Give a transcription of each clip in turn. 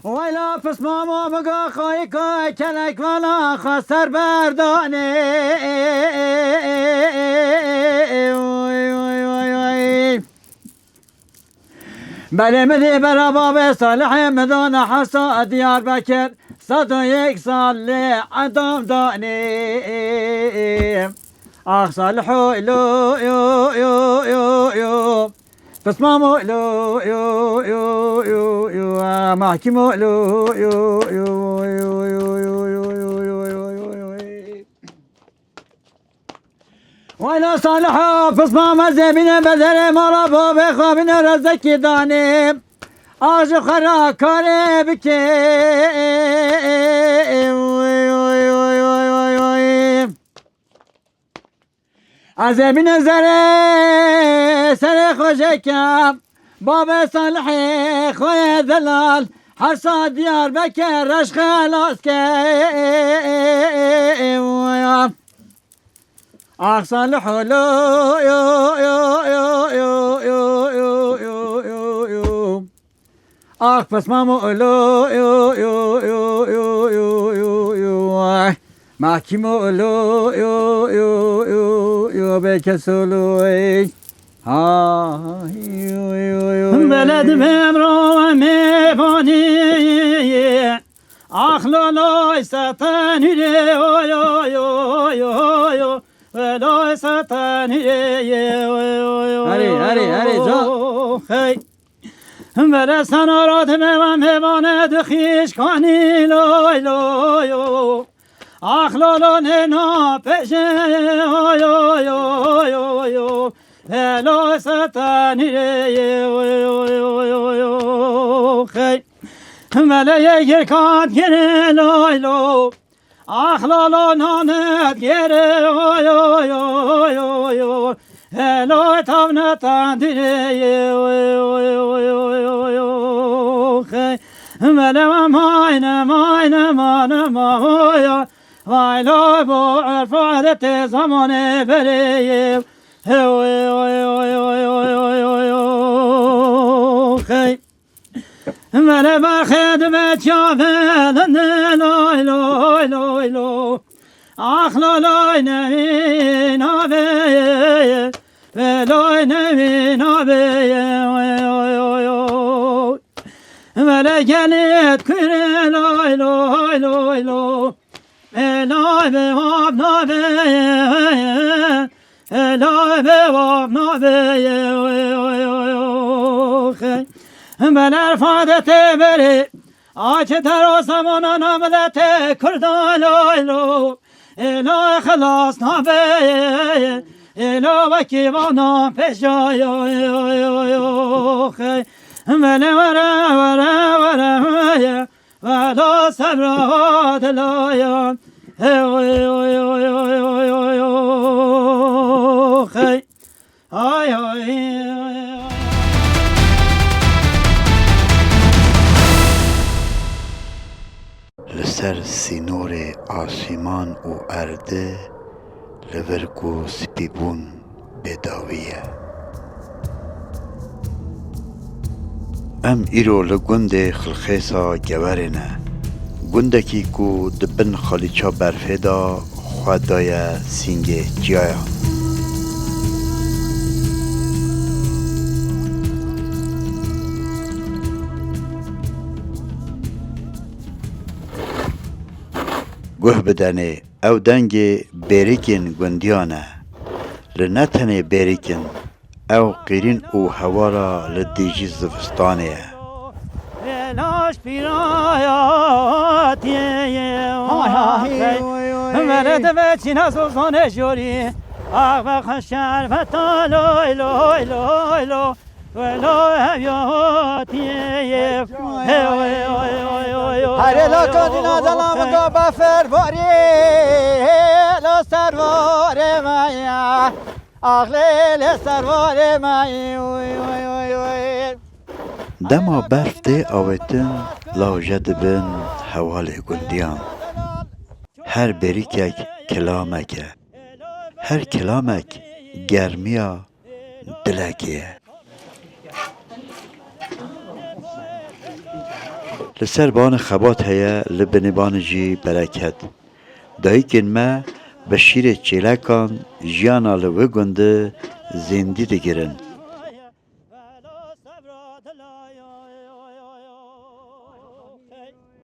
ویلا پس ماما بگا خواهی که کلک والا خواستر بردانه بله مدی برا باب صالح مدان حسا دیار بکر 101 سال عدم دانی آخ صالحو لو یو یو یو یو بس مامو لو یو یو یو یو محكمو لو یو یو یو یو یو یو یو ويلا صالحو بس ماما زبين بدر مرابو بخوابين رزكي داني آج خرا كاري بكي عزبين زري سري خوشكام بابا صالحي خويا ذلال حرصا ديار بكر رش خلاص كي آخ صالحو لو يو يو يو يو يو يو يو يو يو آخ بس مامو لو يو يو يو يو يو يو يو محكمو لو يو يو يو يو بكسلوي ها يو يو يو بلد بمرو ميفوني آخ لو ستاني يو يو يو يو يو ولو ستاني هري جو هي بلا سنارات ميوان دخيش كاني لو لو يو آخ لو نينا بيش يو يو يو يو ولو ستاني يو يو يو يو هي بلا يكاد يني لو لو آخ لالا نانت گیره یو یو یو یو هلو تاون تاندیره یو یو یو یو یو یو خی ملو ماین ماین مان مایا وایلا با عرفات زمان بره یو یو یو یو یو یو یو خی من بر خدمت یاوردن لای لای لای لای آخ لای نمی نابه لای نمی نابه من گلت کره لای لای لای لای لای به واب نابه لای به واب نابه من ارفادت بری آچه در آسمان نامدت کردان لایلو ایلا خلاص نابه ایلا وکی بانا پیشا یو خی من وره وره وره ولا سبرات لایا خی آی آی لسر سینور آسمان و ارده لورگو سپیبون بداویه ام ایرو لگند خلخیسا گورنه گندکی کو دبن خالیچا برفه دا خودای سینگ جایا گوه بدنه او دنگ بریکن گندیانه لنتنه بریکن او قیرین او هوارا لدیجی زفستانه لاش پیرایاتیه مرد بچین از اوزان جوری آقا خشر و تالوی لوی لوی لوی ولو هیاتیه هر لاکانی نازلام گا بفر باری لا سروار مایا آخلی سروار مایا دما برفته آویتن لاجه دبن حوال گندیان هر بریکک کلامکه هر کلامک گرمیا دلکیه لسر بان خبات هیا لبنبان جی برکت دایکن ما بشیر چیلکان جیانا لوه گنده زندی دگیرن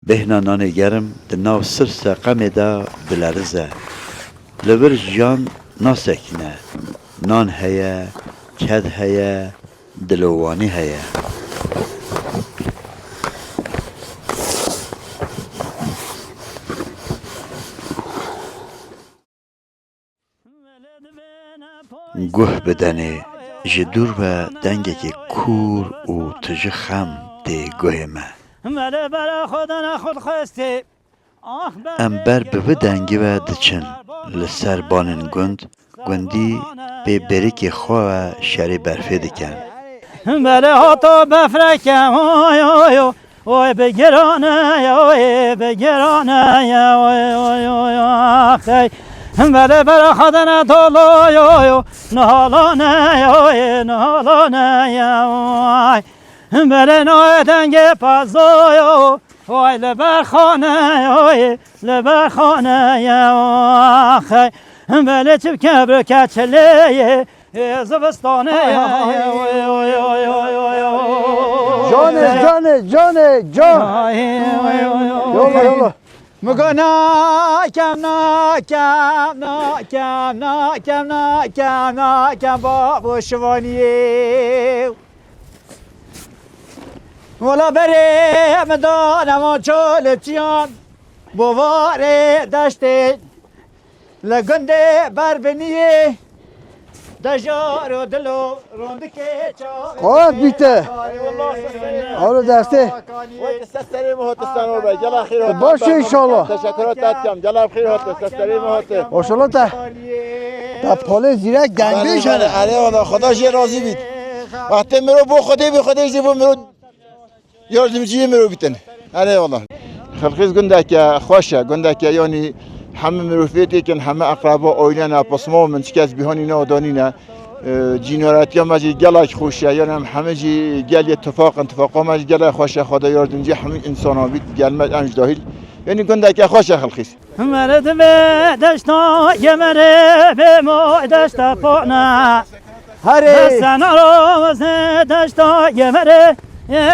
بهنا نان گرم دناو سر ساقمه دا بلرزه لبر جان ناسکنه نان هیا کد هیا دلوانی هیا گوه بدنه جدور و دنگه که کور و تج خم ده گوه ما ام بر به دنگی و دچن لسر بانن گندی به بریک خواه شری برفه دکن بله هاتو بفرکم اوی اوی اوی بگرانه اوی بگرانه اوی اوی اوی آخی بله بله خدنه دولو اوی نهالانه اوی نهالانه اوی بله نوی دنگ پازوی اوی لبرخانه اوی لبرخانه آخی بله چپ کبر کچلیه زبستانه جان yolla Mugo nakem babu şivaniye Valla beri medanım o çölüpçiyan Bu vare deşte Legünde berbeniye Dajaro dilo rondike قاعد بیته حالا دسته سستری مهات استانور بای جلا خیر هات باشه انشالله تشکرات دادم جلا خیر هات سستری مهات ماشاءالله تا پاله زیرک دنگه شده آره والله خداش راضی بید وقتی مرو بو خودی زیبو مرو یاردمچی مرو بیتن آره والله خلقیز گنده که خوشه گنده که یعنی همه مروفیتی که همه اقربا آیلنا پسما من شکست بیهانی نه دانینا جینوراتی هم از گلک خوشه یعنی همه جی گل اتفاق هم از گل خوشه خدا یاردمچی همه انسان ها بید گلمت انج داخل یعنی گنده که خوشه خلقیز مرد به دشتا یمره به ما دشتا پانا هره سنا روز دشتا یمره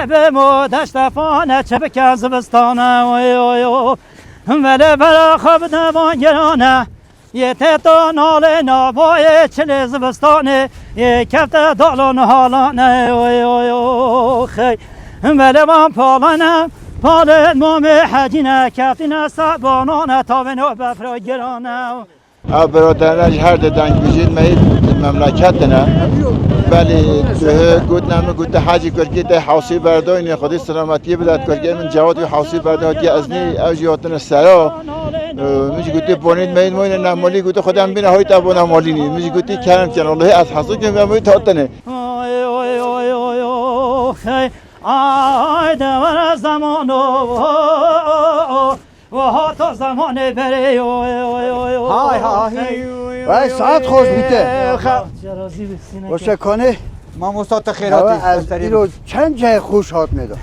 به ما دشتا پانا چه بکن زبستانه وی وی وی ولی برا خواب نبان گرانه یه تتا ناله نبای چلی زبستانه یه کفت دالان حالانه وی وی وی خی ولی من پالانم پالت مام حجینه کفتینه سبانانه تا به نو بفرا گرانه برادران هر دنگ بجید مهید مملکت نه ولی گوت نامه گوت حاجی کرد که حوسی برداینی خودی سلامتی بدات کرد که من جواد حوسی برداد که از نی اوجیاتن سرا میگه گوت بونید مهید موین نمالی گوت خودم بینه های تا بون نمالی نی میگه گوتی کردم که الله از حسود که میگه تاتنه اوی اوی اوی اوی اوی آی دور زمان و ها تا زمان بره های های وای ساعت خوش بیته باشه کنه ما مستات هوا خیراتی از این رو چند جای خوش هات میدم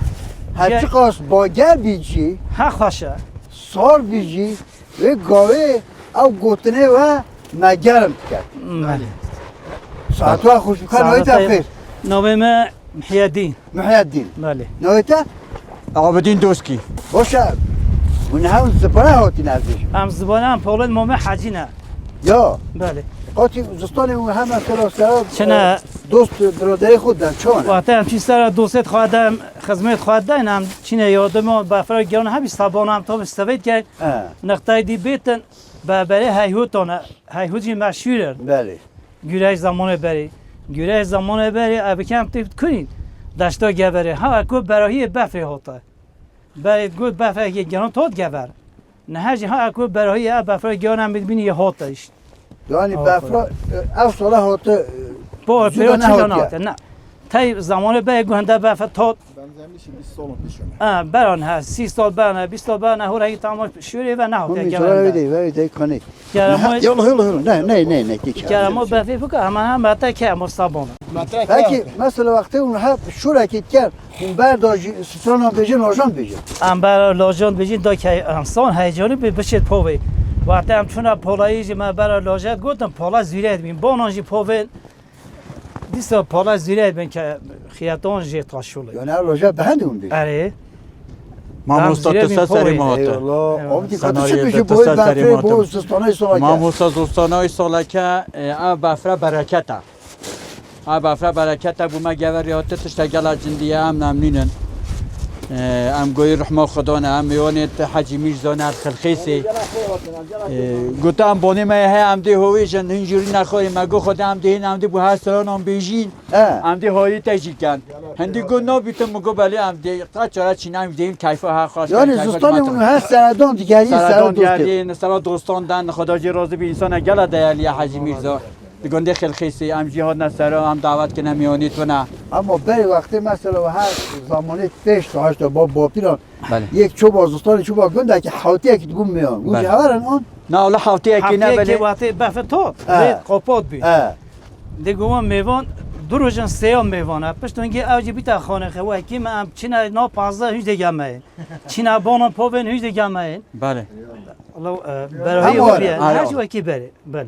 هرچی قاس باگر بیجی ها خوشه سار بیجی و گاوه او گوتنه و مگرم کرد ساعت ها خوش بکن نوی تفیر نویم محیدین محی الدین بله نوی تا عابدین دوسکی باشه من هم زبانه هاتی نزدیش هم زبانه هم پولد مام حجینه یا بله قاطی زستان اون همه سرا چنه دوست برادری خود در چونه وقتی هم چی سر دوست خواهدم خدمت خواهدن هم چینه یادم بفرا گران هم استبانه هم تا استفید کرد نقطه دی بیتن برای هیهوتانه هیهوتی مشهوره بله گیرش زمان بری ابکم تیفت کنید دشتا گبره ها اکو براهی بفره هاتا برای گود بفره که گران تاد گبر نه هجی ها اکو براهی بفره گران هم ببینی یه هاتش یعنی بفرا او ساله هاته با زیده پیرا چی نهاد نهاته نه تای زمان بری گوهنده بفره تاد بران هست 30 سال برانه 20 سال برانه هو رایی تمام شوری و نه هم هوته میتونه گرم ویدی کنی گرم یلا نه گرم بفی بکن هم بته که مصابون بلکه مثلا وقتی اون ها شورکت کرد اون برداشت ستران هم بیجن آجان بیجن ام بر لاجان بجین دا که انسان هیجانی بشید پاوی وقتی هم چون پالاییجی من برای لاجت گفتم پالا زیرید بین بانانجی پاوی دیسا پالا زیرید بین که خیاتان جی تاشوله یعنی لوجا بهند اون بیجن اره مامۆستا تۆ سەری ماهاتە ایوالله آمدی کاتا چه سناریو بیشی دتا بوید سری بفره ماتم. بو سستانه سالا کرد مامۆستا زستانەوەی ساڵەکە ئا بافرە بەرەکەتە ئا بافرە بەرەکەتە بوومە گەوەریەوەتە تشتە گەڵا جندیە ئەم نامنینن ئەم گۆی ڕحمە خدۆنە ئەم میوانێت حەجی میش زۆنات خەلخیسی گوتە ئەم بۆنێمە هەیە ئەم دێ هۆویژن هنجوری نەخۆری مەگۆ خۆدا ئەم دێن ئەم دێ بوو هەستەرانم بێژین ئەم دێ هۆیی تەژیکەن هەندی گۆ نابیتم مگۆ بەلێ ئەم دێ تا چۆرە چینام دێن کایفە ها خواست یعنی زستانه اون هست سردان دیگری سر سرطان دوست کرد گردین سر دوستاندن خدا جی راضی بی انسان گله دیالی حاجی میرزا گنده خلخیسی ام جهاد نسرا هم دعوت کنه میونی تو نه اما بری وقتی مثلا و هر زمانی پیش داشت با پیران بله یک چوب از زستان چوب گنده که حوتی که گم میان گوش بله. هورن آن نه ولی حوتی کی نه هفته که ولی وقتی بفتاد اه. قاپات بی اه دیگه اون میوان دو روزن سیام میوانه پشتونگی اوجی بیت خانه خواه کی من چینا نا 15 هیچ دیگه مه چینا بانم پاون هیچ دیگه مه بله الله برای همواره. وبیه آره. هر جو کی بره بله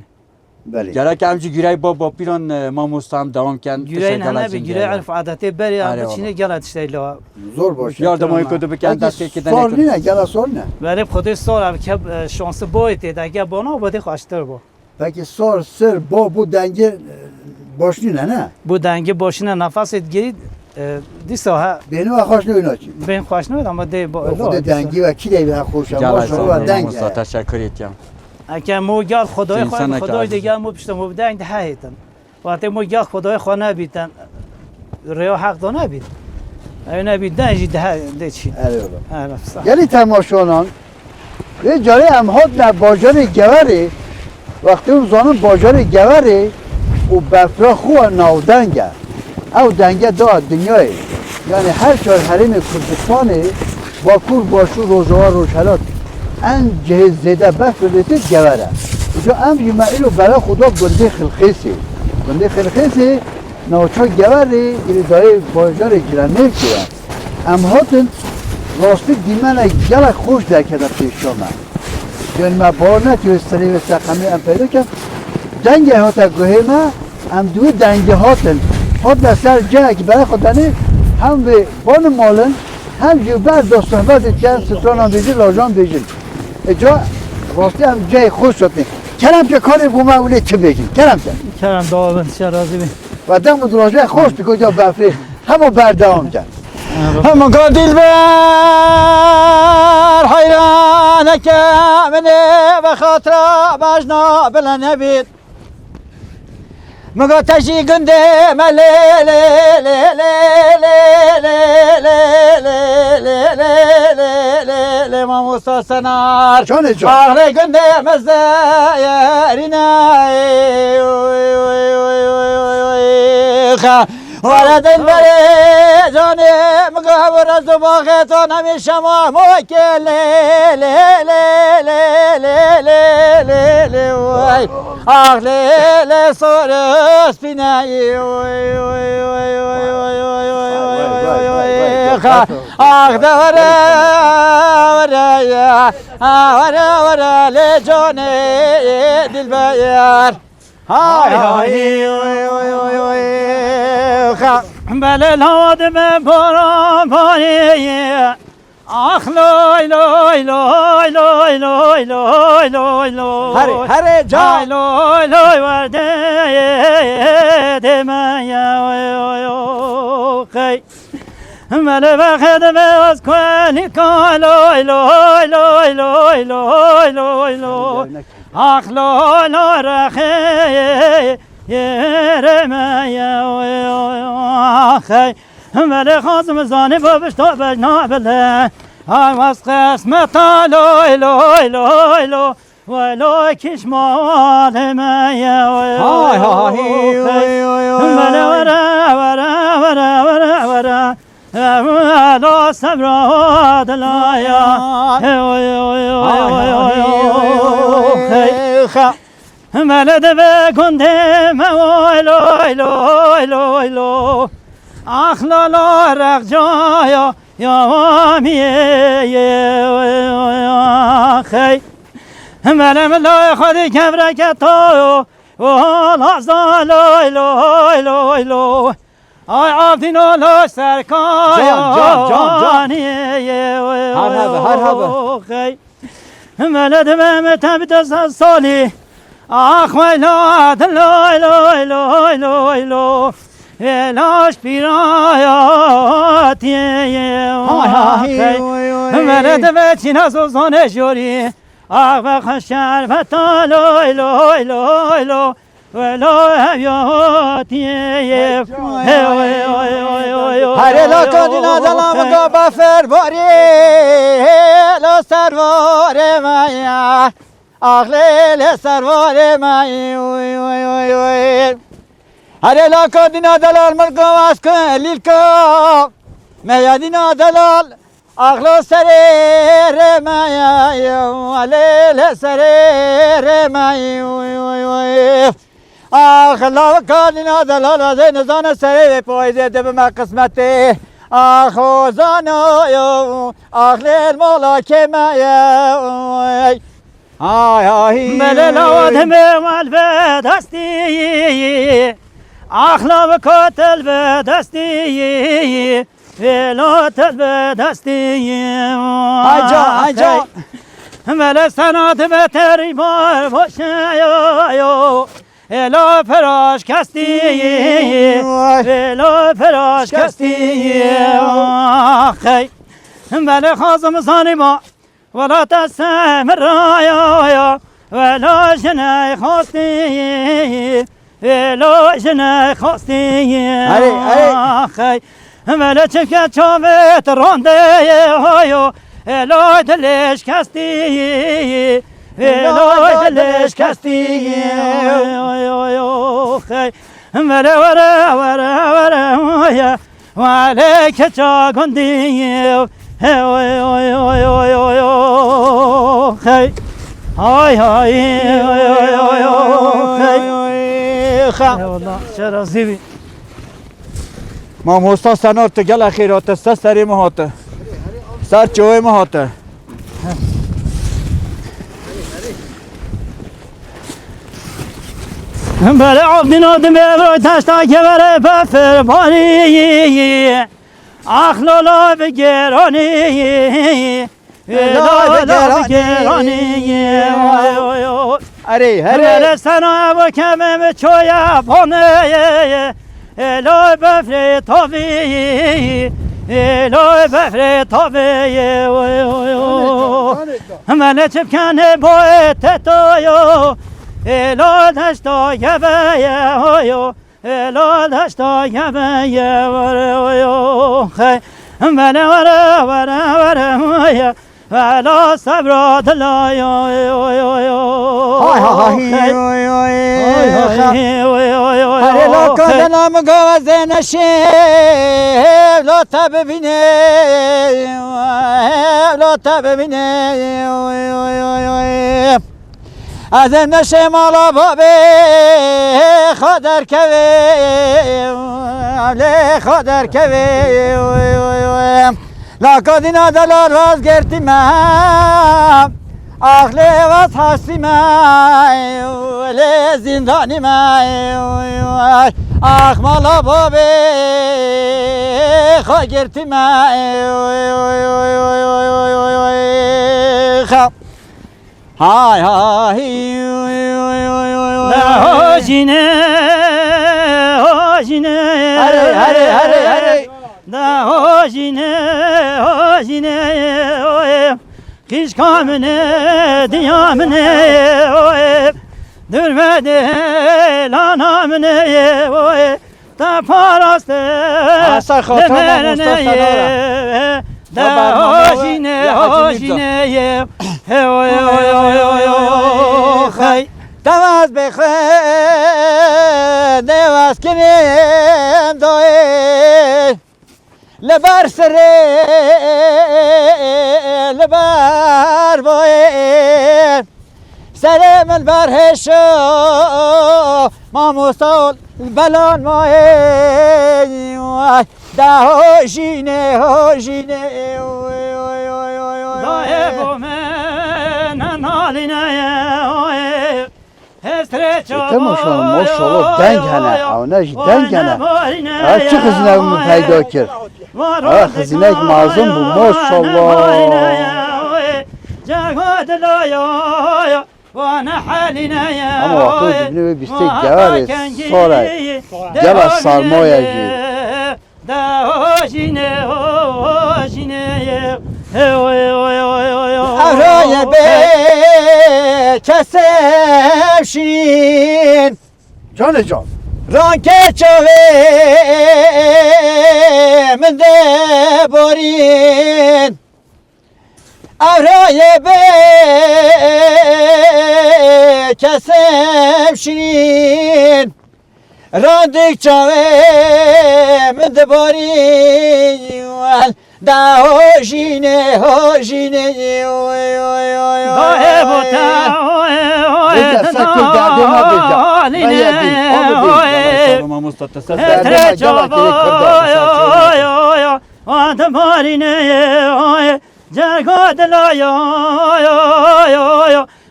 بله گره که همچی گیرای با پیران ما مستم دوام کن گیره نه بی گیره عرف عادته بری آره ام چینه گلت شیلا زور باشه یاردم های کدو بکن دستی که سال دنه نه گلا سال نه ولی خودی سال که شانس باید دیگه بانا بده خوشتر با بلکه سال سر با بو دنگه باشنی نه بو دنگه باشینه نفست گیرید دیسا ها بینو و خوش نوینا چی بین خوش نمید اما دی با خود دنگی و کی دی به خوشم باشه و جلسه دنگ مستا تشکر ایتیم اگه مو گل خدای انسان خود که خدای عزیز. دیگه مو پشت مو بدنگ ده هیتن وقتی مو گل خدای خود نبیتن ریا حق دا نبید اگه نبید دنجی ده چی ایوالله صح یعنی تماشانان یه جاره امهات در باجار گوره وقتی اون زانون باجار گوره و بفرا خواه ناودنگه او دنگه دا دنیای یعنی هر چهار حریم کردستانه با کور باشو روزها روشهلات ان جهز زیده بفر رسید گوره اینجا ام یمعیلو برای خدا گنده خلخیسی ناچا گوره گیری دای باجار گرانه کرد امهاتن راستی دیمن گل خوش در کده پیش آمد یعنی ما بارنت یا استری و سقمی هم پیدا کرد دنگ هاتا گوهی ما هم دوی دنگ هاتن هات بسر جنگ برای خودنه هم به بان مالن هم جو بعد دو صحبت کرد ستران هم بیجن لاجان بیجن اجا راستی هم جای خوش شدن کرم که کاری بومه اولی چه بیجن کرم که کرم داوند شرازی بی و دم و دراجه خوش بکن جا بفری همو بردام کرد هم قادل بر حیرانك مني بخاطر باجنا بلا نبيت مقا تجي قندي ملي لي لي لي لي ما موسى سنار جانه جان آخری قندي مزديرنا ولد البري جاني مقابر الزباغي تونمي شما موكي لي لي لي لي لي لي لي لي وي اخ لي لي صور سبيناي وي وي وي وي وي وي وي وي وي اخ دورا ورا يا ورا ورا لي جاني دلبير هاي هاي وي وي وي وي بله لادم باران باری آخ لای لای لای لای لای لای لای لای هره جا لای لای ورده دم یا خی بله وقت از کنی کن لای لای لای لای لای لای لای آخ لای لای رخی يرمى يا أخي ملي خاصم زاني ببشتو بجنا بله هاي واسقس متا لوي لوي لوي لوي ولوي كيش مال ما يا هاي هاي ملي ورا ورا ورا ورا ورا لا صبر دلایا ملد بکنده مویلو ایلو ایلو اخلالا رق جایا یا خی ملم لای خودی کبرکتا و لازا ایلو ایلو آی آفدینو لاش سرکایا جان هر هبه ملد بهم تبت سالی آخ ویلاد لو لاش پیرایاتی ملد به چینا سوزانه جوری آخ بخش شربتا لو ولو هیاتی هر لاکان دینا دلم گا بفر باری لا سروار مایا آخلیل سروار مایا هر لاکان دینا دلال مرگا واسکن لیلکا میا دینا دلال آخلو سریر مایا لیل سریر مایا آخلا کانینا دلال زین زان سری پایزه دب ما قسمته آخو زانو آخلیل مولا که مای آی مللا دم به دستی اخلا کاتل به دستی ولاتل به دستی آجا مل سنات به تریمار باشه یا الا فراش کستی الا فراش کستی خی بله خازم زانی ما ولا تسم رایا ولا جنای خواستی ولا جنای خواستی خی بله چکه چاوت رانده هایو الا دلش کستی الا دلش کستی خی بله وره وله که چا گندی خی چرا زیبی ما موستا سنار تو گل خیرات سری مهاته سر چوی مهاته بله عبدین آدم روی تشتا که بره بفر بانی اخلالا بگرانی لالا بگرانی بله سنا و کمم چویا پانه لای بفر تاوی لای بفر تاوی من چپ کنه باید تایو لا دشتا یبه لا دشتا یبه خی من وره ولا صبر دلای هر لاکا دلم گوزه نشه لا تبینه لا تبینه از نشه مالا بابه خادر کوی خادر کوی لاکا دینا دلال راز گرتی من آخلی واس حسی من ولی زندانی من آخ مالا بابه خواه گرتی من های های هاجینه هره هاجینه کیش کامنه دیامنه درمده لانامنه تا پاراسته اصلا خاطر مستثناره هاجینه خی دواز بخیر دواز کنیم دوی لبر سره لبر باید سر من برهشو ما مستول بلان ماهی ده جینه دایه بو من نالینه ماشاءالله دنگ هنه آنش دنگ هنه چه خزینه بمون پیدا کرد خزینه یک معظم بود ماشاءالله جگاد لایا وانا حالنا اما وقتی ببینه بیسته گوره ساره گوه سرمایه جی ارای به کسفشین جان جان رانکه چوه من ده بارین ارای به کسفشین راندک چوه من ده بارین هاجینه دایه بوتا جرگاد لایا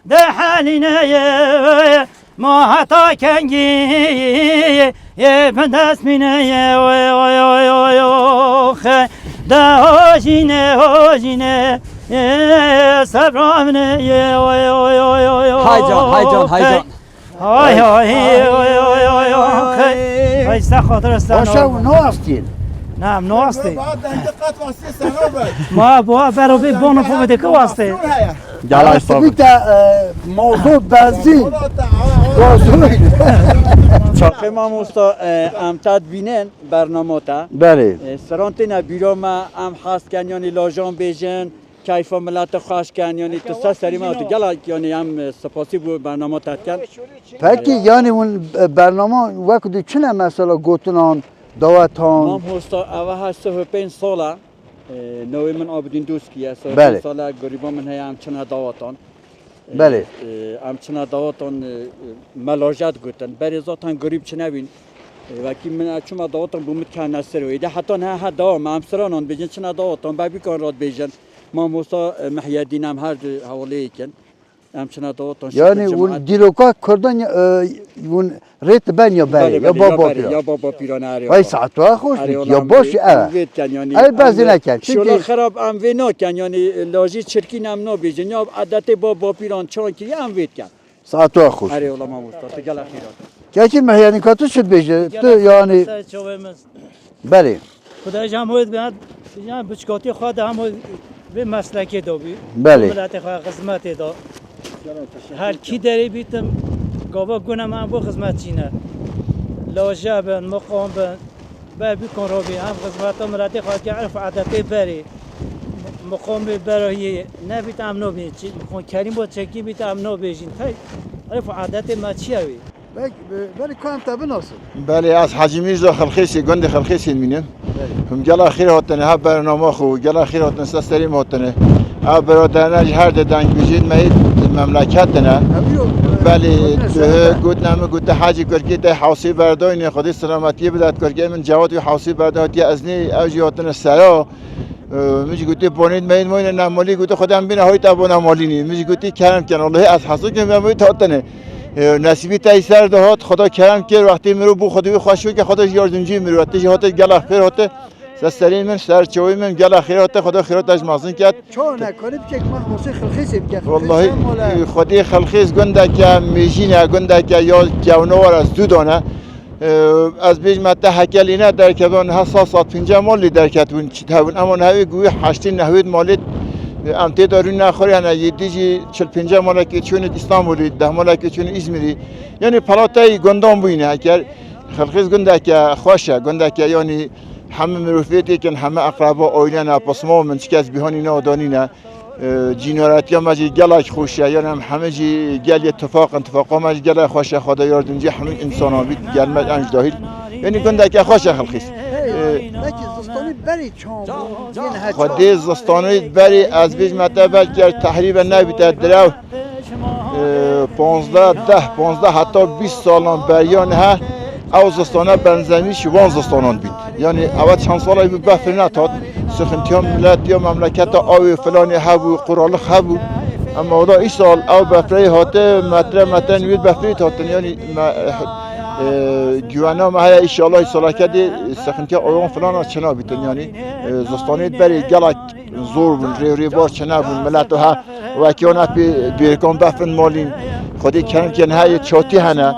ده حالینه ما حتا کنگی یه بندست مینه ده هاجینه صبرامنه های جان های خاطر استان باشه نو هستین نعم نو هستی ما با برای بانو فوده که هستی سبیت موضوع بنزین چاقه ما مستا ام تدبینن برنامه تا بله سرانتین بیرو ما ام خواست کنیانی لاجان بیجن کیف ملت خواهش کنیانی تو سری ما تو گلا یعنی هم سپاسی بود برنامه تا کن پکی یعنی اون برنامه وقتی چنه مثلا گوتنان دعوتان ما مستا اوه 85 ساله نوی من آبدین دوست کیه بله. ساله گریبا من هی همچنه دعوتان بله همچنه دعوتان ملاجت گوتن بری ذاتان گریب چه نبین وکی من چون دعوتان بومید که نصر ویده حتی نه حد دعام همسرانان بیجن چنه دعوتان بابی کن راد بیجن ما موسا محیدین هم هر حواله ایکن همچنه دعوتان یعنی اون دیروکا کردن اون ریت بن یا بری یا بابا پیران یا بابا پیران هری وای ساعتها خوش یا باشی ای بازی نکن شولا خراب ام وی نکن یعنی لاجی چرکین هم نبیجن یا عادت بابا پیران چون کی ام وید کن ساعتها خوش هری والله ما مستعد گل اخیرات کی مهیانی کاتو شد بیجه تو یعنی بله خدای جمعیت بیاد یعنی بچکاتی خود هم به مسلکی دو بی بله ملت خود خدمت دو هر کی داری بیتم گاوا گونه من با خدمت چینه لاجه بن مقام بن بابی کن رو بی هم خدمت ملت خود که عرف عادتی بری مقام برای نبیت امنو بی خون کریم با چکی بیت امنو بیجین تای عرف عادت ما چیه وی ولی کام تابه ناصر بله از حاجی میرزا خلخیسی گند خلخیسی مینم هم گل اخیر هاتنه ها برنامه خو گل اخیر هاتنه سستریم هاتنه ها برادرنج هر دنگ بجید مهید مملکت نه بله گوت نامه گوت حاجی کرکی ده حوسی برداین خودی سلامتی بدات کرکی من جواد و حوسی برداتی ازنی اوجی هاتنه سرا میگی گوتی بونید مهید موین نمالی گوت خودم بینه های تا نمالی نی میگی گوتی کرم کن الله از حسو که میاموی هاتنه نصیبی تایسر دهات خدا کرم کرد وقتی میرو بو خودی خوشو که خودش یاردمجی میرو وقتی جهات گل اخیر هاته سرین من سر چوی من گل اخیر هاته خدا خیراتش مازن کرد چون نکنید که من موسی خلخیسی بگم والله خودی خلخیس گنده که میجینه گنده که یا جوانوار از دو دانه از بیج مته هکلینه در کدان حساسات 5 مالی در کدون چی تون اما نهوی گوی 8 نهوید مالی امتی دارون نخوری هنه یدیجی 45 مالا که چون استانبولی 10 مالا که چون ازمیری یعنی پلاتای گندام بوینه اگر خلقیز گنده که خوشه گنده که یعنی همه مروفیتی که همه اقربا آیله نه پسما من چکس بیهانی نه دانی نه جینوراتی هم مجی گلک خوشه یعنی همه جی گل اتفاقا مجی گلک خوشه خدا یاردمجی همه انسان ها بید گل مج انج داهید یعنی گنده که خوشه خلقیز لكن زستاني بری چون خودی زستانی بری از بیش متابل کرد تحریب نبیت درو 15 حتی 20 سالان بریان ها او زستانه بنزمی شوان زستانان بید یعنی اول چند ساله بود بفر نتاد سخنتی هم ملت یا مملکت آوی فلانی هبو قرالخ هبو اما اودا ای سال او بفری هاته متر نوید بفری هاتن یعنی گوانا ما های ایشالله ساله کردی سخنتی آوان فلان چنا بیتن یعنی زستانیت بری گلک زور بون ری بار چنا بون ملت ها و کیانا بیرکان بفرن مالین خودی کنم که نهای چاتی هنه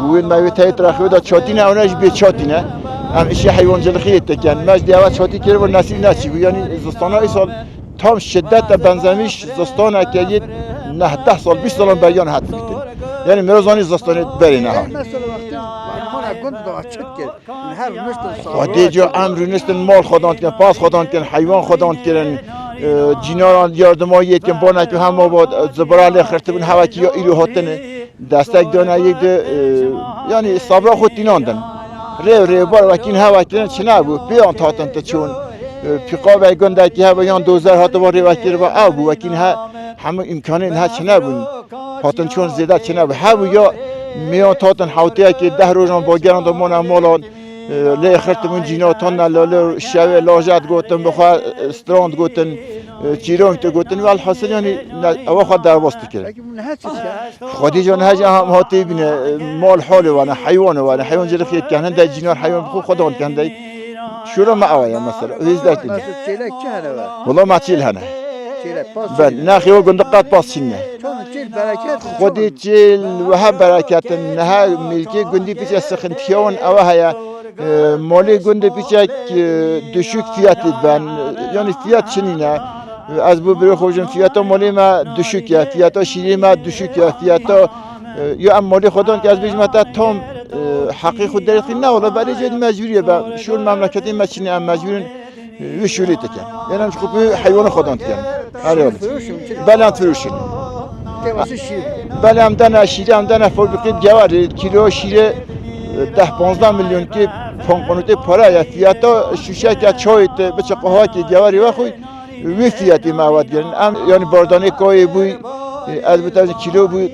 گوین مویتای ترخوی دا چاتی نه اونش بی چاتی نه هم اشی حیوان جلخیت تکن مجد دیوات چاتی کرد و نسیل نچی یعنی زستان های سال تام شدت بنزمیش زستان که یه 19 سال 20 سال بیان حد بیتن یعنی مرزانی زستان بری نه خودی جو امر نستن مال خداند کن پاس خداند کن حیوان خداند کن جیناران یاردمایی کن با نکو هم آباد زبرال خرطبون هوا کی یا ایرو هاتنه دستک دانه یک یعنی صبر خود دیناندن ری بار وکین هوا کن چنه بود بیان تاتن تا چون پیقا گنده کی هوا یان 2000 هات بار وکیر با او بود وکین ها همه امکانه اینها چنه بود هاتن چون زیاده چنه بود هوا یا میان تاتن حوته که 10 روزان با گران دمان مالان لی خرطمون جیناتان لاله شوه لاجت گوتن بخواه استراند گوتن چیرونگ تو گوتن ولی حاصل یعنی اول خود در واسط کرد خودی جان هج هم هاتی بینه مال حاله وانا حیوان جلخیت کنن در جینار حیوان بخو خودان کنده شورا ما آیا مثلا هیچ داشتی والله ما چیل هنه بله نخی و گندقات پاس چینه خودی چیل و هم برکت نه ملکی گندی پیش سخنتیان او هیا مالی گنده پیچک düşük fiyatı ben yani fiyat çinine az bu bir hocam fiyatı mali ma düşük ya fiyatı şiri ma düşük ya fiyatı ya am mali خودان که از بیش متا تام حقیق خود درخی نه ولی برای جدی مجبوریه با شول مملکتی ما چینی ام مجبورن وشولی تکن یعنی هم خوب حیوان خودان تکن آره بلند فروشن بله هم دانه شیره هم دانه فابریکه جواری کیلو شیره 10-15 میلیون که فنقانوته پاره یا فیاتا شوشه که چایت بچه قهوه که جواری و خوی وی فیاتی مواد گرن یعنی باردانه کای بوی از بتاز کیلو بوی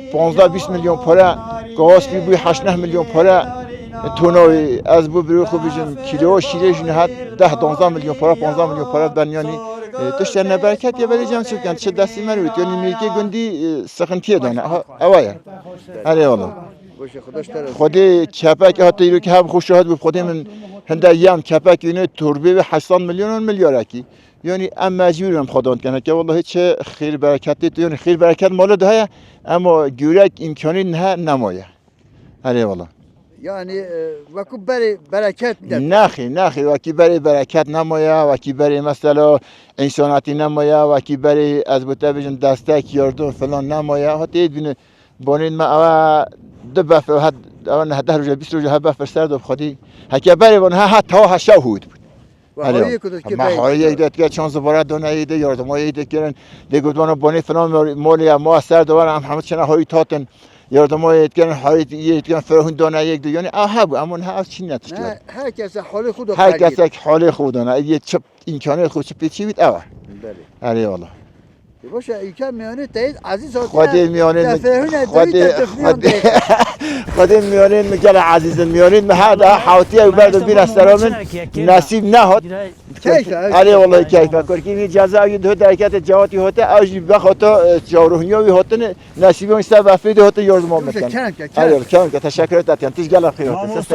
15-20 میلیون پاره گاز بوی 8-9 میلیون پاره تونای از بو برو خوب بجم کیلو شیرش نه 10-12 میلیون پاره 15 میلیون پاره بنیانی توش نبرکت یا ولی جمع شد کن چه دستی مروید یعنی میلکی گندی سخنتیه دانه اوایه آره والله خودی کپک هاتی رو که هم خوش شاهد بود خودی من هنده یم کپک اینه تربه به 80 میلیون میلیارد کی یعنی ام مجبورم خداوند کنه که والله چه خیر برکتی تو یعنی خیر برکت مال ده اما گورک امکانی نه نمایه آره والله یعنی وقتی بری برکت نخی وقتی بری برکت نمایه وقتی بری مثلا انساناتی نمایه وقتی بری از بوته بجن دستک یاردون فلان نمایه هاتی بینه بانید ما اول دو بفر هد اول 10 روز 20 روز بفر سر دو خودی هکی بری وان ها تا هشا هود ما هایی یک داد که چند زباره دونه ایده یاردم های ایده کردن دیگه دونا بانی فلان مالی ما سر دوباره هم همه چنه هایی تاتن یاردم های ایده کردن هایی ایده کردن فرهون دونه یک دو یعنی آها بود اما نه از چی نتیجه نه هر کس حال خود هر کس حال خود دونه یه چه امکانه خود چه پیچی بید اول بله والله باشه ایکم میانه تایید عزیز خودی میانه خودی میانه میگه عزیز میانه مهدا حوتی و بعد بین استرامن نصیب نهاد علی والله کیف کار کی جزای دو درکت جواتی هوته اج بخاطر جاروهنیوی هوته نصیب اون سبب افرید هوته یارد ما میکنن علی کام که تشکر دادن تیج گلا خیر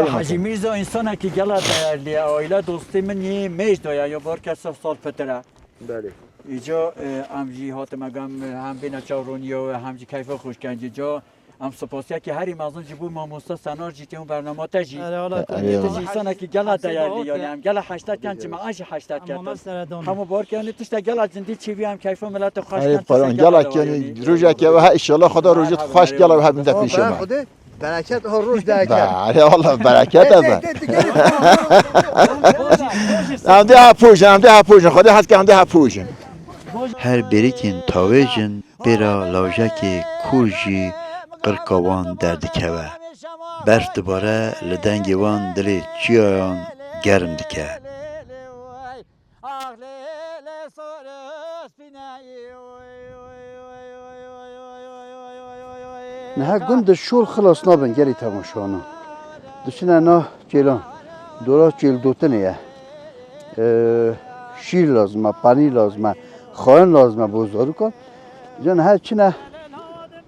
حاجی میرزا انسان که گلا دایلی عائله دوستی من یه میش دایا یا بار که سال پتره بله اینجا امجی هاتم اگم هم بین چارونی و همجی کیف خوش کنجی جا هم سپاسیه که هری مازن جبو ما مستا سنار جیتی اون برنامه تجی تجی سنه که گلا دیاری یعنی هم گلا 80 کن چما آنش 80 کن همو بار کنی توش تا گلا زندی چی بی هم کیف ملت خوش کن پران گلا کنی روزا که ان شاء الله خدا روزت خوش گلا و هم پیش ما برکت ها روز درکت بله والله برکت است هم ده پوشن خدا هست که هم ده پوشن هر بریکین تاویجن برا لاجکی کوژی قرقوان دردکوه برف دوباره لدنگوان دلی چیایان گرم دکه نه گند شول خلاص نابن گری تماشانا دشنه نه جیلان دورا جیل دوتنیه شیر لازمه پنیر لازمه خواهن لازمه بزرگ کن جان هر چی نه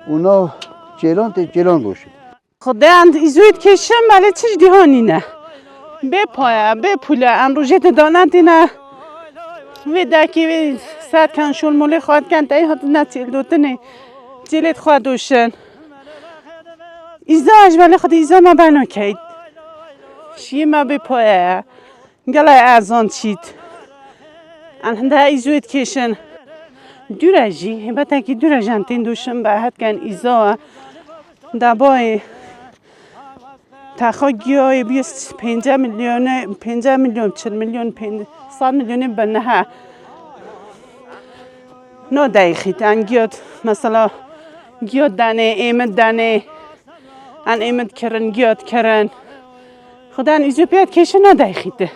اونا جیلان گوشید خداوند ایزوید کشم ولی چیش دیهانی نه بپایه بپوله امروزه دانند نه و دکی و ساعت کن شول مولی خواهد کن تایی حتی نتیل دوتنه جیلت خواهد دوشن ایزاش ولی خود ایزا ما بنا کهید شیه ما بپایه گلای ارزان چید انده ایزوید کشن دوره جی هبتا که دوره جانتین دوشن به حد کن ایزا دبای تخا گیای 5 میلیون 40 میلیون 100 میلیون بنها نه دقیقی تن گیاد مثلا گیاد دانه ایمد دانه ان ایمد کرن گیاد کرن خدا ایزو پیاد کشه نه دقیقی ده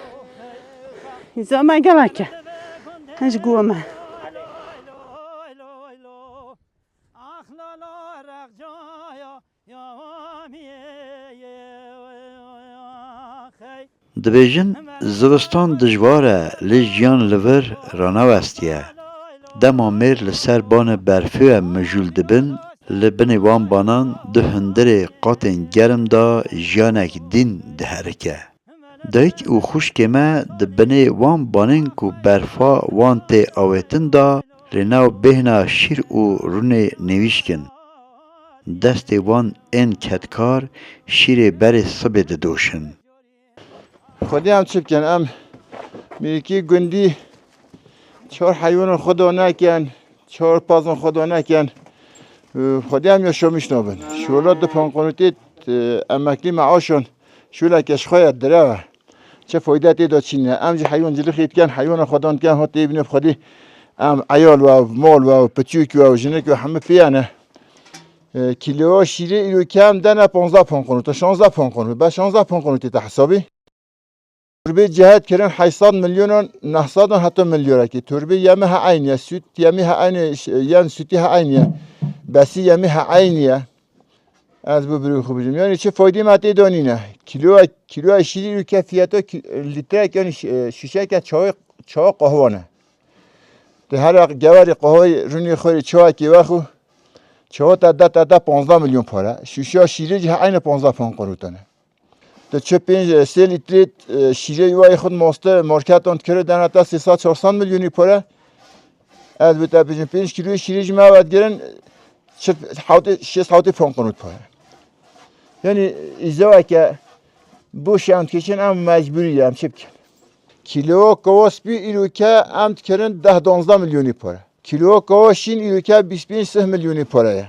ایزا ما گلا که هنج گوه ما دبیجن زوستان دجواره لی جیان لور رانوستیه دما میر لسر بان برفوه مجول دبن لبن وان بانان ده هندر قاتن گرم دا جیانک دین دهرکه دایک او خوش کمه دبنه وان بانن کو برفا وان تی آویتن دا لناو بهنا شیر او رونه نویشکن دست وان ان کتکار شیر بر صبد دوشن خودی هم چی بکن ام میرکی گندی 4 حیوان خدا نکن 4 پازن خدا نکن خودی هم یا شمیش نابن شولاد دو پانقونوتیت امکلی معاشون شولا کش خواهد دره چه فایده دا چینه ام جی حیوان جلی خید کن حیوان خدا کن ها تیبینه بخودی ام عیال و مال و پچوک و جنک و همه پیانه کیلو شیره ایلو کم دنه 15 پانقونوت 16 پانقونوت با 16 پانقونوتیت حسابی تربیت جهت کردن 800 میلیون 900 حتی میلیارد که تربیت یمه ها عینیه سوت یمه ها عینیه یان سوتی ها عینیه بسی یمه ها عینیه از ببرو خوب بجم یعنی چه فایده ماتی دانی نه کیلو شیری رو کفیتا لیتر یعنی شیشه که چای قهوه نه ده هر جواری قهوه رونی خوری چای کی وخو چای تا 15 میلیون پاره شیشه شیری جه عین 15 پانقروتانه تو چه 3 لیتر شیره یوای خود ماسته مارکت آن کرده دنه تا 300-400 میلیونی پاره از بتا 5 کیلو شیره جمع باید گرن 6 پانقروت پاره یعنی ایزا که بوشند کشن ام مجبوری هم چه بکن کیلو کواس بی ایلو که ام کرن 10-12 میلیونی پاره کیلو کواشین ایلو که 25 میلیونی پاره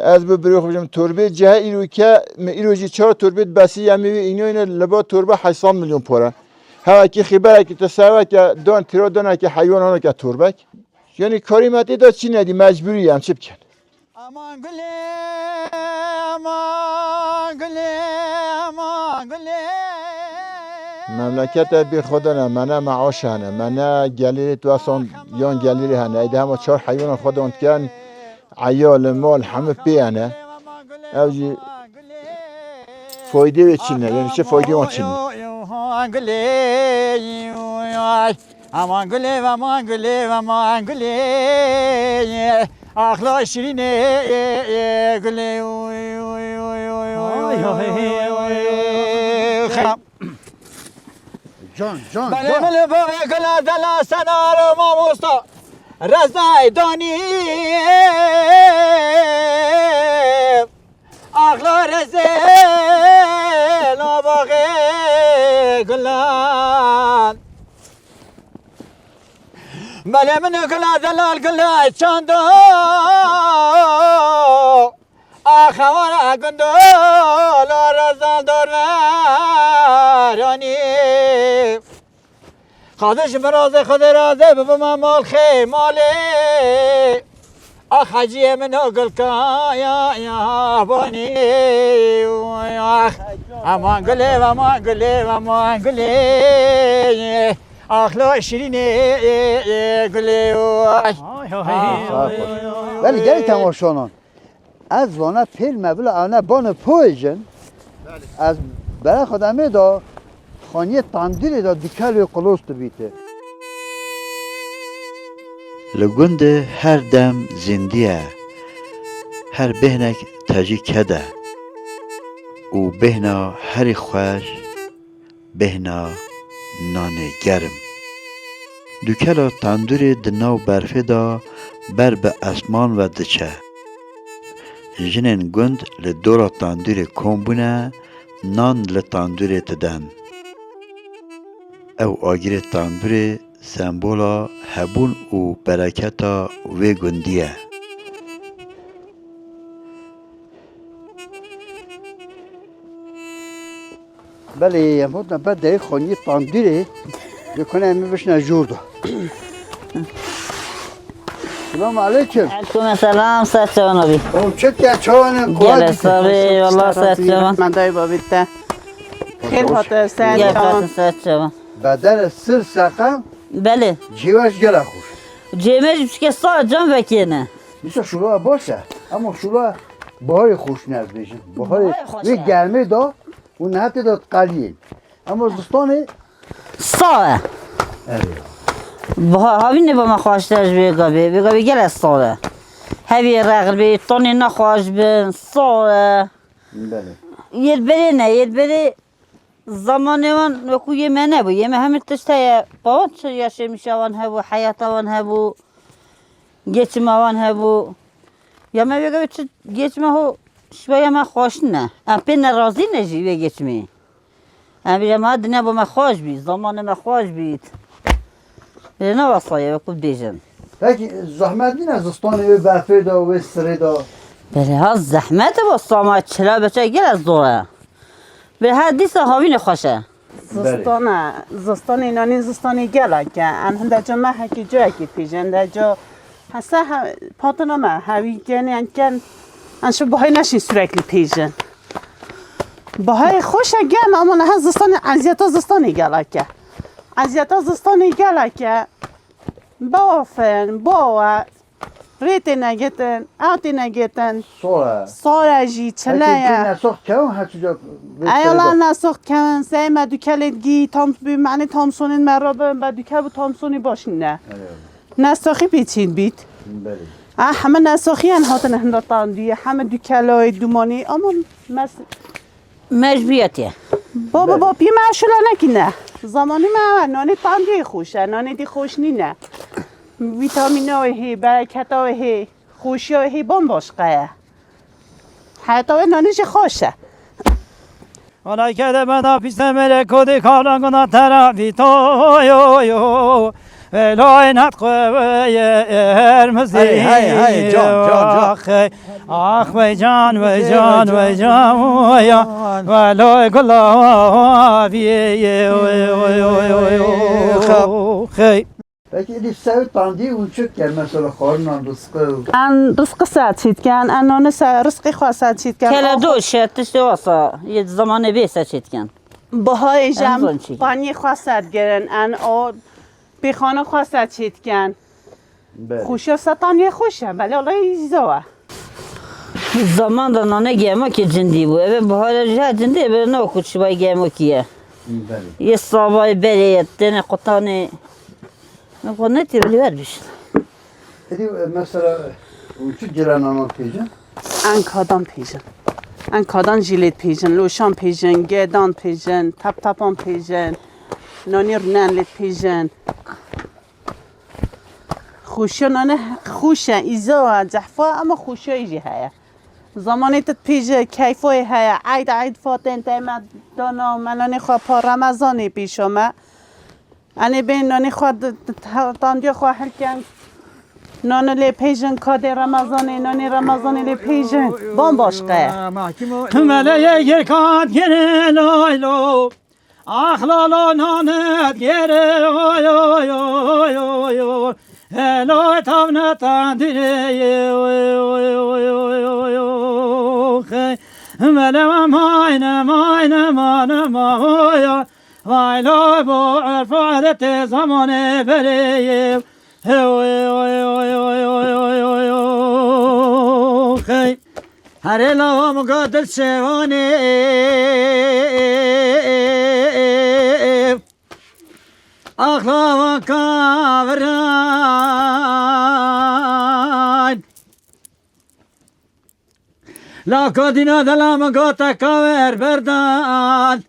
از ببرو خوبم تربه جه ایرو که ایرو جی 4 تربه بسی یمی اینو لبا تربه 800 میلیون پاره ها کی خبره که تصور که دون تیرو دونه که حیوانانه که تربه یعنی کاری ماتی دا چی ندی مجبوری هم چه بکن امان گله امان گله امان گله مملکت بی خدا نه منه معاش هنه منه گلیری تو اصلا یان گلیری هنه ایده همه 4 حیوان خدا اند کن عیال مال همه پیانه اوجی فایده چینه یعنی چه فایده ما چینه امان گله و امان گله و امان گله اخلا شیرینه گله جان بله بله بله گله دلا سنار ماموستا رزای دانی اخلا رزه ناباقه گلان بله من گلا دلال گلا چاندو آخوان گندو لارزان دورانی خودش مرازه خود رازه ببما مال خی ماله آخ حجیه من گل کا یا بانی آخ امان گله امان گله امان گله آخلا شیرینه گله ولی گلی تماشانان از وانه پیل مبل آنه بان پویجن از برای خدمه دا خانی تاندیری دا دیکل و قلوست بیته لگند هر دم زندیه هر بهنک تجی کده و بهنا هر خوش بهنا نان گرم دوکلا تندور دناو برفه دا بر به اسمان و دچه جنین گند لدورا تندور کمبونه نان لتندور تدن او آگیر تندور سمبولا هبون و برکتا و گندیه بله یمود بعد در خانی تاندیری بکنه امی بشنه جور دا سلام علیکم علیکم سلام سات جوانبی او چه که چوانم گله سابی والله سات جوان من دای بابیته خیلی خاطر سر گله جان سات جوان بدن سر سقم بله جیوش گله خوش جیمش که سات جان وکینه میشه شروع باشه اما شروع بهار خوش نرد بیشن بهار خوشه. وی گرمه دا و نهت داد قلیل اما زستانه ساه هاوی نبا ما خواشتش بگابی گله ساله هاوی رغل بی تانی نخواش بین ساله بله یر بری نه یر بری زمان وان وکو یه منه بو یه همه تشته باید چه یاشه میشه وان هبو حیات وان هبو گیچم وان هبو یا ما بگم چه گیچم هو شویه ما خوش نه ام پی نرازی نجی به گیچمی ام بیرم ما دنیا با ما خوش بید زمان ما خوش بید بیره نه وصایه وکو بیجن پکی زحمت دین از زستانه و برفه دا و سره دا بله ها زحمت با ساما چلا بچه گل از دوره به هر دیسه هاوین خوشه زستان اینانی زستانی گله که هنده جا ما حکی جا اکی پیجن ده جا هسته پاتنا ما هاوی گنی انکن انشو باهای نشین سرکلی پیجن باهای خوش گم اما نه زستان ازیتا زستانی گله که ازیتا زستانی گله که بافن باوه ریتی نگیتن اوتی نگیتن سوره سارجی پکی چله نسخت که اون هرچی جا ایالا نسخت کن سیما دوکلت گی معنی تامسونین مرابه و دوکل با تامسونی باشین نه نسخی بیچین بیت بله همه نسخی هن هاتن هنداتان دیه همه دوکلای دومانی اما مجبوریتیه بابا بی معشوله نکی نه زمانی ما نانی تاندی خوشه نانی دی خوش نی نه ویتامین هی برکت هی خوشی هی بام باش قیه حتی نانیش خوشه حالا که ده بدا پیست ملکوتی کارانگونا طرفی تو یو یو ولای نتقوی ارمزی هی جان آخ وی جان وی جان وی جان ویا ولای گلابی خی پکی دی سوی تاندی اون چک کرد مثلا خارنان رسقه ان رزق ساعت چید کن ان نان رزقی خواه ساعت چید کن کلا دوش تشتی واسه یه زمان بیسه چید کن بهای جم انزون چی؟ پانی خواه ساعت گرن ان او بیخانه خواه ساعت چید کن خوشی ستانی خوشه ولی الله ایزاوه زمان دا نانه گیمو که جندی بود اوه بحال جه جندی بره نو کچی بای گیمو کیه بله یه صابای بره دنه قطانه نکو نتی ولی ور بشن ادی مثلا اون چه جرانان پیجن ان کادان پیجن ان کادان جیلیت پیجن لوشان پیجن گیدان پیجن تپ تپان پیجن نانی رنن لیت پیجن خوشی نانه خوشه ایزا جحفا اما خوشی ایجی هیا زمانی تت پیجه کیفوی هیا عید فاتن تیمت دانا منانی خواه پا رمضانی پیشومه انی بین نانی خواه تاندی خواه هلکن نان لی پیجن کاد رمضانی نانی رمضانی لی پیجن بام باش قیه ملای گرکات گره لایلو اخلالا نانت گره اوی اوی اوی اوی اوی لای تاونتان دیره اوی اوی اوی اوی اوی اوی ولا ماينا ماينا مانا مايا ويلو بو عرف عدت زمان بريم خي هر لو مقدر شواني أخلا وكافرين لا كدينا دلام قوتا كافر بردان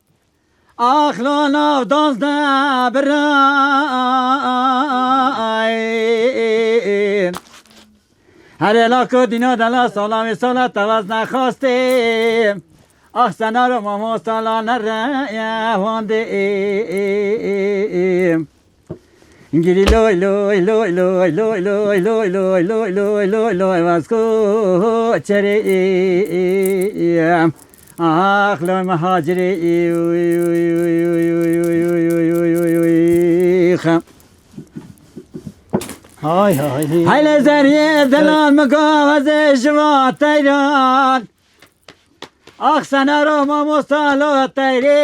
أخلا ناف دانس دا براين هر لا كدينا دلا سلامي صلاة تواز نخواستیم أحسن رو ما صلاة نرأي واندیم گیری لوی لوی لوی لوی لوی لوی لوی لوی لوی لوی لوی لوی واسکو چریم آخ لوی مهاجری خم های های هیل زریه دلان مقاوز شما تیران آخ سنه رو ما مصالو تیری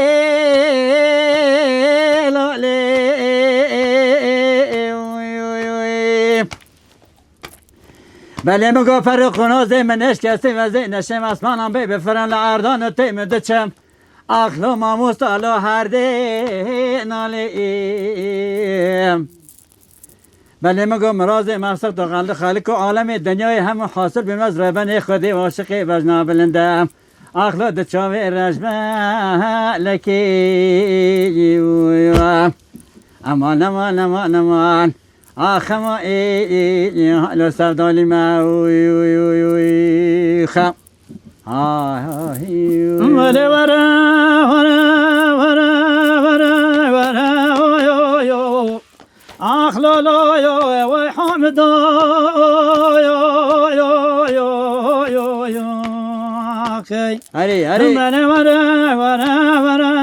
بله مگو فرق نازه منش کسی و زینشم اسمانم بی بفرن لعردان تیم دچم اخلو ما مصالو هر دی نالیم بله مگو مراز مقصد و غلط خالق و عالم دنیای هم حاصل بمز ربن خودی و عاشقی وجنا بلندم اخلو دچاوی رجمه لکی امان امان امان امان آخ ما لو سفدالی ما خم وره وره وره وره وره وره آخ لا لا يا وي حمد يا اخي هري هري وره وره وره وره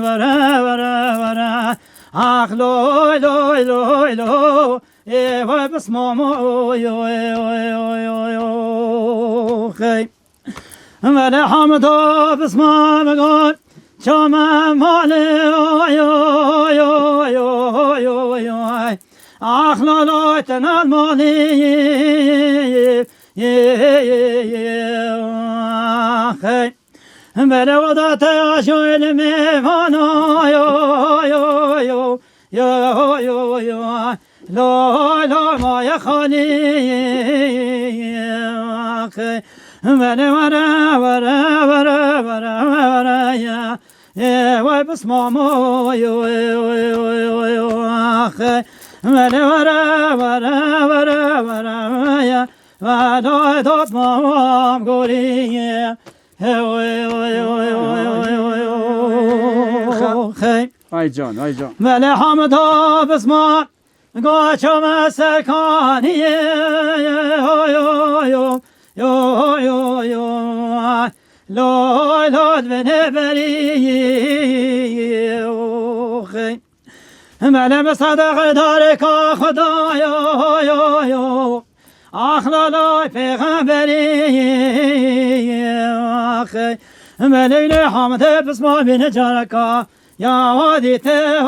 وره وره وره آخ لوی لوی لوی لوی ای وای بس ماما یو خی ولی حمدا بس ماما گان شام مالی یو آخ لوی تنال مالی خی بله ودا تیاشویل میمانا یو لا لا ما یا خالی بله وره وره وره وره وره یا وای بس ماما یو بله وره وره وره وره یا ودای داد مام گوری آی جان آی جان ولی حمدا بسما گاچم سرکانی لای لاد و نبری ولی بصدق داره که خدایا اخلالای پیغمبری آخی ولی حمده بسما بین جارکا یا وادیته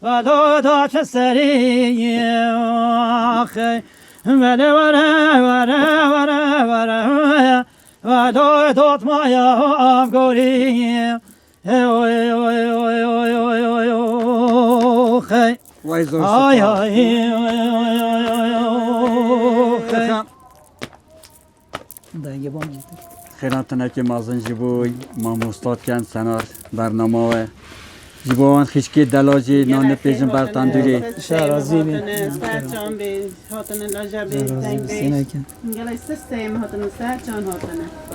و دادا چسری آخی ولی وره وره وره وره و دادات مایا افگوری خی وای زور آی سپاس. آی خیراتنا که مازن جبوی ما مستاد کن سنار برنامه جبوان خیشکی دلاجی نان پیجن برتندوری شرازی بی سرچان بی هاتن لاجا بی تنگ بی گلای سستیم هاتن سرچان هاتن